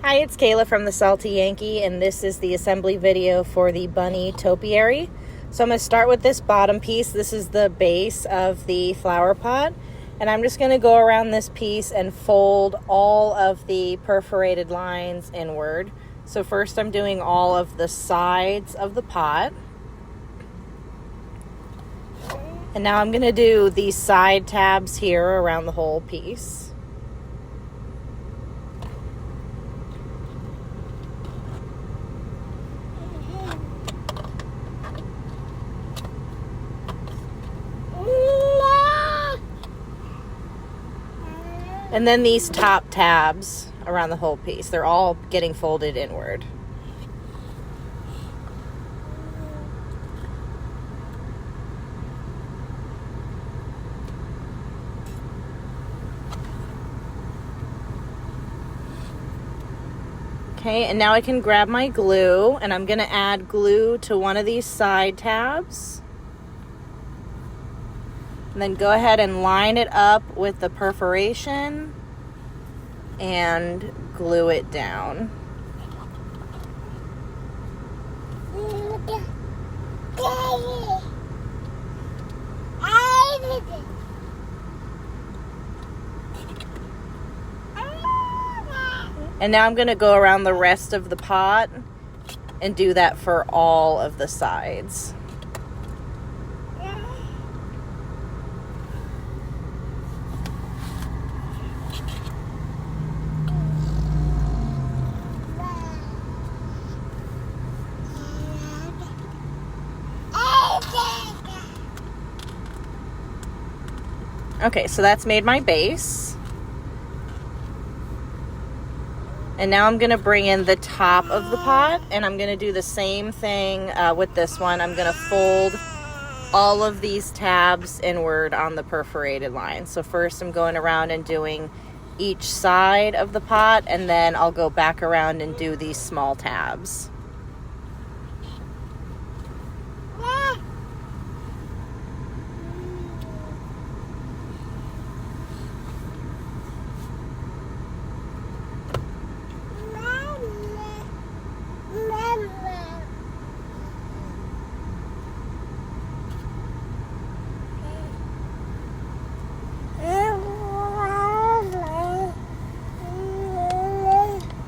Hi, it's Kayla from the Salty Yankee, and this is the assembly video for the bunny topiary. So I'm going to start with this bottom piece. This is the base of the flower pot, and I'm just going to go around this piece and fold all of the perforated lines inward. So first I'm doing all of the sides of the pot. And now I'm going to do these side tabs here around the whole piece. And then these top tabs around the whole piece. They're all getting folded inward. Okay, and now I can grab my glue, and I'm going to add glue to one of these side tabs. And then go ahead and line it up with the perforation and glue it down. And now I'm going to go around the rest of the pot and do that for all of the sides. Okay, so that's made my base. And now I'm going to bring in the top of the pot, and I'm going to do the same thing with this one. I'm going to fold all of these tabs inward on the perforated line. So first I'm going around and doing each side of the pot, and then I'll go back around and do these small tabs.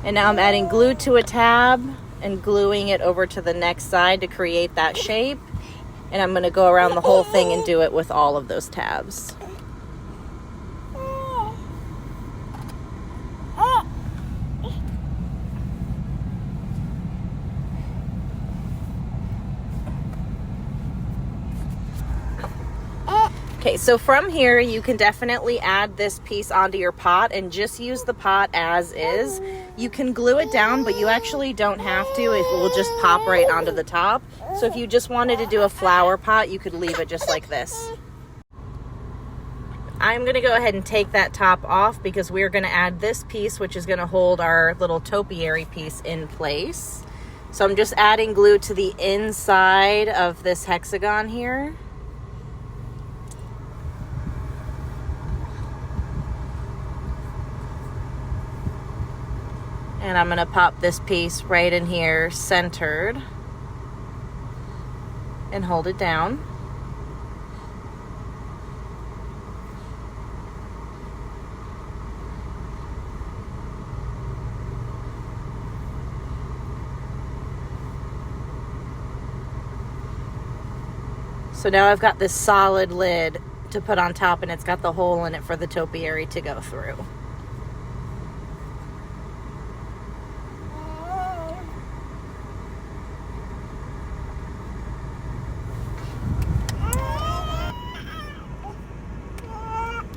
And now I'm adding glue to a tab and gluing it over to the next side to create that shape. And I'm going to go around the whole thing and do it with all of those tabs. Okay, so from here you can definitely add this piece onto your pot and just use the pot as is. You can glue it down, but you actually don't have to. It will just pop right onto the top. So if you just wanted to do a flower pot, you could leave it just like this. I'm going to go ahead and take that top off because we're going to add this piece, which is going to hold our little topiary piece in place. So I'm just adding glue to the inside of this hexagon here. And I'm going to pop this piece right in here, centered, and hold it down. So now I've got this solid lid to put on top, and it's got the hole in it for the topiary to go through.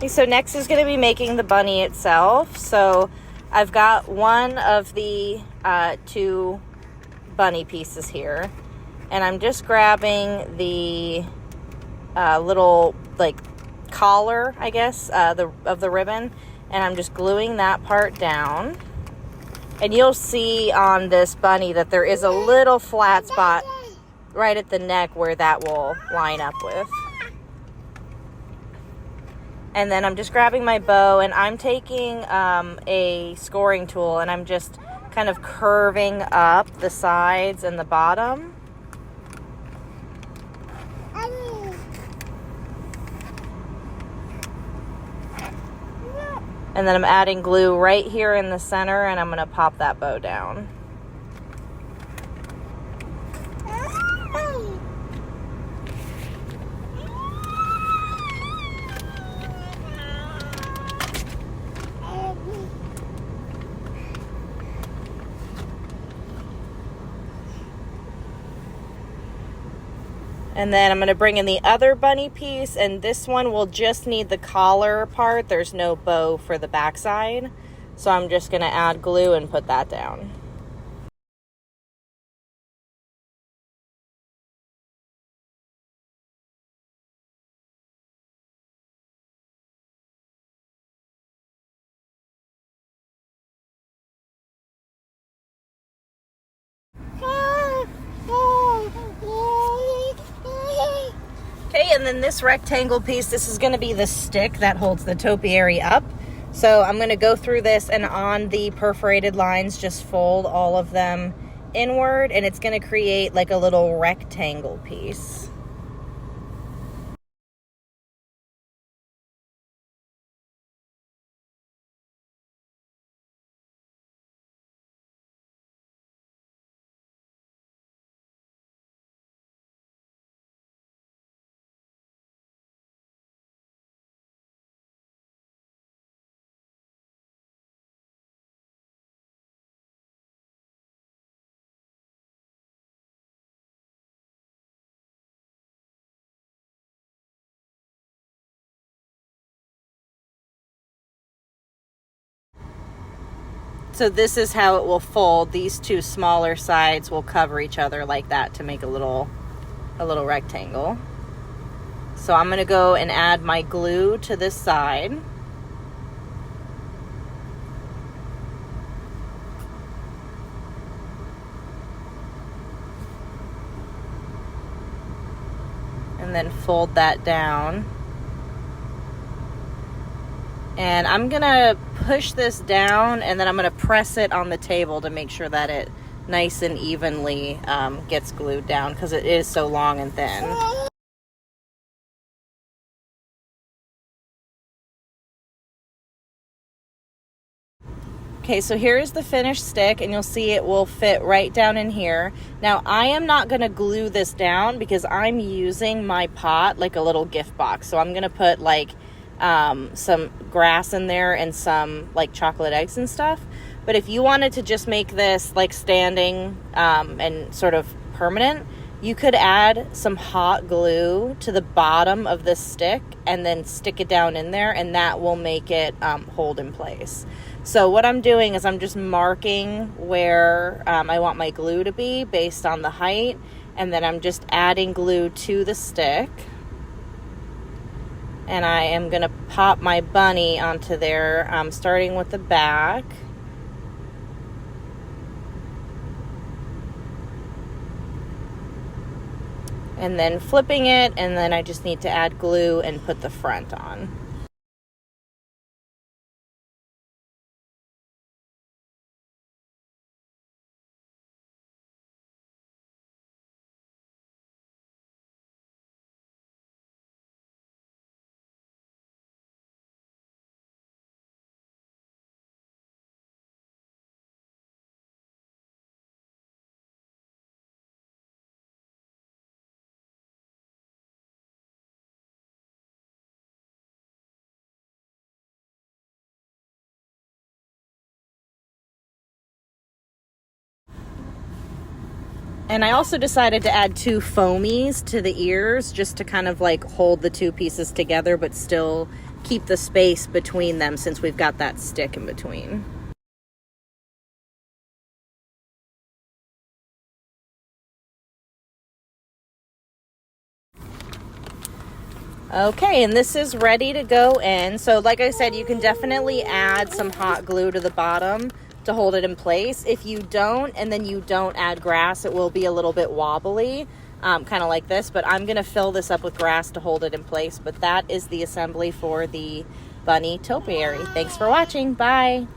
So next is going to be making the bunny itself. So I've got one of the two bunny pieces here, and I'm just grabbing the little like collar, I guess, of the ribbon, and I'm just gluing that part down. And you'll see on this bunny that there is a little flat spot right at the neck where that will line up with. And then I'm just grabbing my bow, and I'm taking a scoring tool, and I'm just kind of curving up the sides and the bottom. And then I'm adding glue right here in the center, and I'm going to pop that bow down. And then I'm going to bring in the other bunny piece, and this one will just need the collar part. There's no bow for the backside. So I'm just going to add glue and put that down. Okay, and then this rectangle piece, this is going to be the stick that holds the topiary up. So I'm going to go through this, and on the perforated lines, just fold all of them inward, and it's going to create like a little rectangle piece. So this is how it will fold. These two smaller sides will cover each other like that to make a little rectangle. So I'm going to go and add my glue to this side. And then fold that down. And I'm going to push this down, and then I'm going to press it on the table to make sure that it nice and evenly gets glued down, because it is so long and thin. Okay, so here is the finished stick, and you'll see it will fit right down in here. Now, I am not going to glue this down because I'm using my pot like a little gift box. So I'm going to put like some grass in there and some like chocolate eggs and stuff. But if you wanted to just make this like standing and sort of permanent, you could add some hot glue to the bottom of this stick and then stick it down in there, and that will make it hold in place. So what I'm doing is I'm just marking where I want my glue to be based on the height, and then I'm just adding glue to the stick. And I am going to pop my bunny onto there, starting with the back. And then flipping it, and then I just need to add glue and put the front on. And I also decided to add 2 foamies to the ears just to kind of like hold the 2 pieces together, but still keep the space between them since we've got that stick in between. Okay, and this is ready to go in. So like I said, you can definitely add some hot glue to the bottom to hold it in place. If you don't, and then you don't add grass, it will be a little bit wobbly, kind of like this, but I'm gonna fill this up with grass to hold it in place. But that is the assembly for the bunny topiary. Thanks for watching. Bye.